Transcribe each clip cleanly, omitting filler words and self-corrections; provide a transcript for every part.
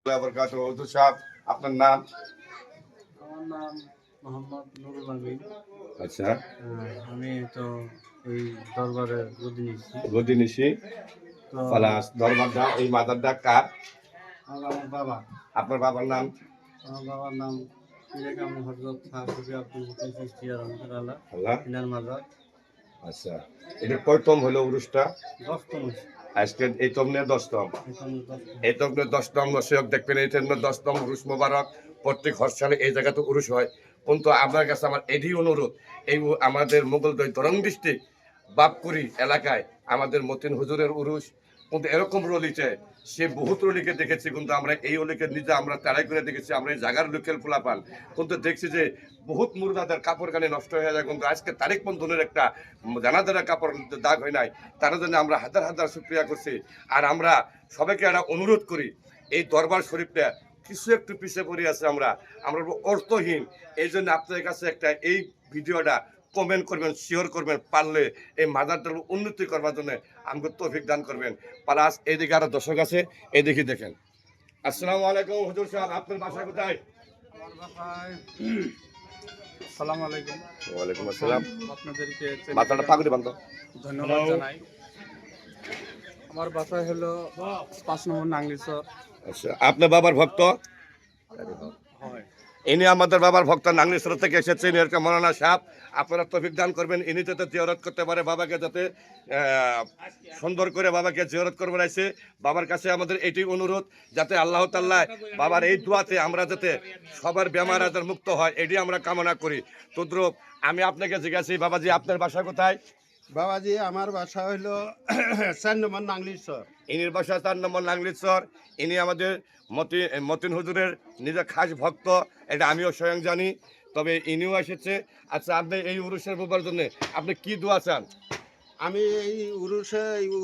হুজুর সাহেব, আপনার নাম? আমার নাম মোহাম্মদ নুরুল আমিন। আচ্ছা, আমি তো এই দরবারের গদি নিশি তো পালাস দরবারটা, এই মাদারটা কার? আমার বাবা। আপনার বাবার নাম? আমার বাবার নাম পীরে কামরুল হযরত শাহসুফি আব্দুল মতিন চিশতিয়া রাহমাতুল্লাহ আল্লাহ। ইনার মাজার। আচ্ছা, এটা কয়তম হলো উরুসটা? 10তম। আজকে এই তমনে 10তম। এই তমনে 10তম দর্শক দেখবেন, এই তমনে 10তম উরুস মোবারক। প্রত্যেক হরসালে এই জায়গাতে উরুস হয়। কিন্তু আপনার কাছে আমার এটি অনুরোধ, এই আমাদের মোগলদৈ দরং ডিস্ট্রিক্ট বাপকুড়ি এলাকায় আমাদের মতিন হুজুরের উরুস কিন্তু এরকম রলিছে, সে বহুত রলিকে দেখেছি, কিন্তু আমরা এই অলিকে নিজে আমরা তাড়াই করে দেখেছি। আমরা এই জায়গার লোকেল পোলা পান, কিন্তু দেখছি যে বহুত মুরদাদের কাপড় কানে নষ্ট হয়ে যায়। কিন্তু আজকে তারিখ বন্ধনের একটা জানাজারা কাপড় দাগ হয় নাই, তার জন্য আমরা হাজার হাজার শুক্রিয়া করছি। আর আমরা সবাইকে একটা অনুরোধ করি, এই দরবার শরীফটা কিছু একটু পিছিয়ে পড়ে আছে, আমরা অর্থহীন। এই জন্য আপনাদের কাছে একটা এই ভিডিওটা কমেন্ট করবেন, শেয়ার করবেন, পারলে এই মাজারটার উন্নতি করবার জন্য আমাকে তৌফিক দান করবেন। প্লাস এইদিকে আরো দর্শক আছে, এইদিকে দেখেন। আসসালামু আলাইকুম হুজুর সাহেব, আপনার বাসা কোথায়? আমার বাসায় আসসালামু আলাইকুম। ওয়ালাইকুম আসসালাম। আপনাদেরকে মাথাটা পাগড়ি বাঁধো। ধন্যবাদ জানাই। আমার বাসায় হলো 5 নম্বর নাংলিচর। আচ্ছা, আপনার বাবার ভক্ত? হয়। ইনি আমাদের বাবার ভক্ত, নাংলিশ্বর থেকে এসেছেন। এরকম মৌলানা সাহেব, আপনারা তৌফিক দান করবেন, ইনি যাতে জিয়ারত করতে পারে বাবাকে, যাতে সুন্দর করে বাবাকে জিয়ারত করবে আসে। বাবার কাছে আমাদের এটি অনুরোধ, যাতে আল্লাহ তাআলা বাবার এই দোয়াতে আমরা যাতে সবার বেমার আজার মুক্ত হয়, এটি আমরা কামনা করি। তদ্রুপ আমি আপনাকে জিজ্ঞাসি, বাবাজি আপনার বাসা কোথায়? বাবাজি আমার বাসা হইল 4 নম্বর নাংলিচর। ইনির বাসা 4 নম্বর নাংলিচর। ইনি আমাদের মতিন হুজুরের নিজের খাস ভক্ত, এটা আমিও স্বয়ং জানি। তবে ইনিও এসেছে। আচ্ছা, আপনি এই উরুসের ব্যাপার জন্য আপনি কি দোয়া চান? আমি এই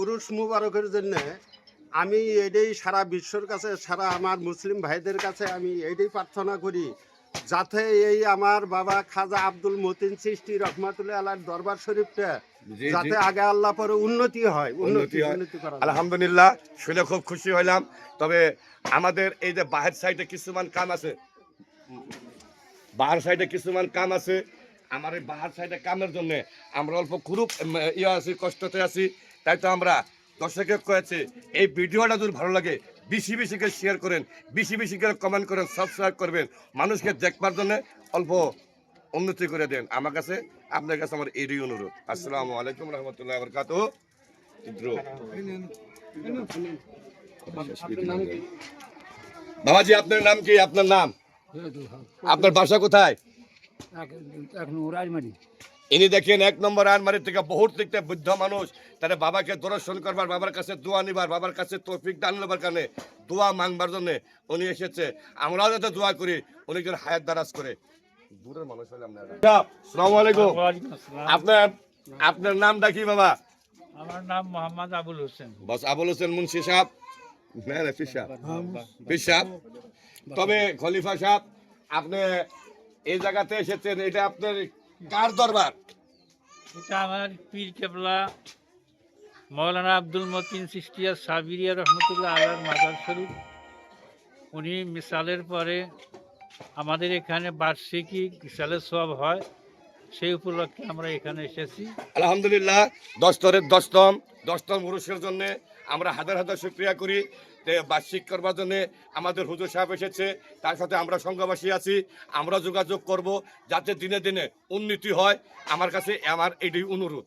উরুস মুবারকের জন্য আমি এটাই সারা বিশ্বর কাছে, সারা আমার মুসলিম ভাইদের কাছে আমি এইটাই প্রার্থনা করি, যাতে এই আমার বাবা খাজা আব্দুল মতিন চিশতি রহমাতুল্লাহ আলাইহির দরবার শরীফটা যাতে আগে আল্লাহ পরে উন্নতি হয়, উন্নতি করা। আলহামদুলিল্লাহ, শুনে খুব খুশি হইলাম। তবে আমাদের এই যে বাহির সাইডে কিছুমান কাম আছে, বাহার সাইডে কিছুমান কাম আছে। আমার এই বাহার সাইডে কামের জন্য আমরা অল্প খুব আছি, কষ্টতে আছি। তাই তো আমরা দর্শকের কয়েছে এই ভিডিওটা যদি ভালো লাগে বেশি বেশি করে শেয়ার করেন, বেশি বেশি করে কমেন্ট করেন, সাবস্ক্রাইব করবেন, মানুষকে দেখবার জন্য অল্প উন্নতি করে দেন। আমার কাছে আপনার কাছে আমার এরই অনুরোধ। আসসালামু আলাইকুম রহমতুল্লাহ বারাকাতুহু। বাবাজি আপনার নাম কি? আপনার নাম? আপনার বাসা কোথায়? ইনি দেখেন 1 নম্বর আনমারি থেকে বহুত দেখতে বৃদ্ধ মানুষ, তারা বাবাকে দর্শন করবার, বাবার কাছে দোয়া নিবার, বাবার কাছে তৌফিক দান নেবার কারণে দোয়া মাংবার জন্য উনি এসেছে। আমরাও যাতে দোয়া করি উনি যেন হায়াত দারাজ করে। দূরের মানুষ হলে আসসালামু আলাইকুম। আপনার নামটা কি বাবা? আমার নাম মোহাম্মদ আবুল হোসেন। বস আবুল হোসেন মুন্সি সাহেব? না না, পীর সাহেব। তবে খলিফা সাহেব, আপনি এই জায়গাতে এসেছেন, এটা আপনার কার দরবার? এটা আমার পীর কেবলা মৌলানা আব্দুল মতিন চিশতিয়া সাবিরিয়া রহমতুল্লাহ আলার মাজার শরীফ। উনি মিসালের পরে আমাদের এখানে বার্ষিকী মিসালের সওয়াব হয়, সেই উপলক্ষে আমরা এখানে এসেছি। আলহামদুলিল্লাহ, 10তম উরুসের জন্য আমরা হাজার হাজার শুকরিয়া করি। বার্ষিক করবার জন্য আমাদের হুজুর সাহেব এসেছে, তার সাথে আমরা সংঘবাসী আছি। আমরা যোগাযোগ করব যাতে দিনে দিনে উন্নতি হয়। আমার কাছে আমার এটি অনুরোধ।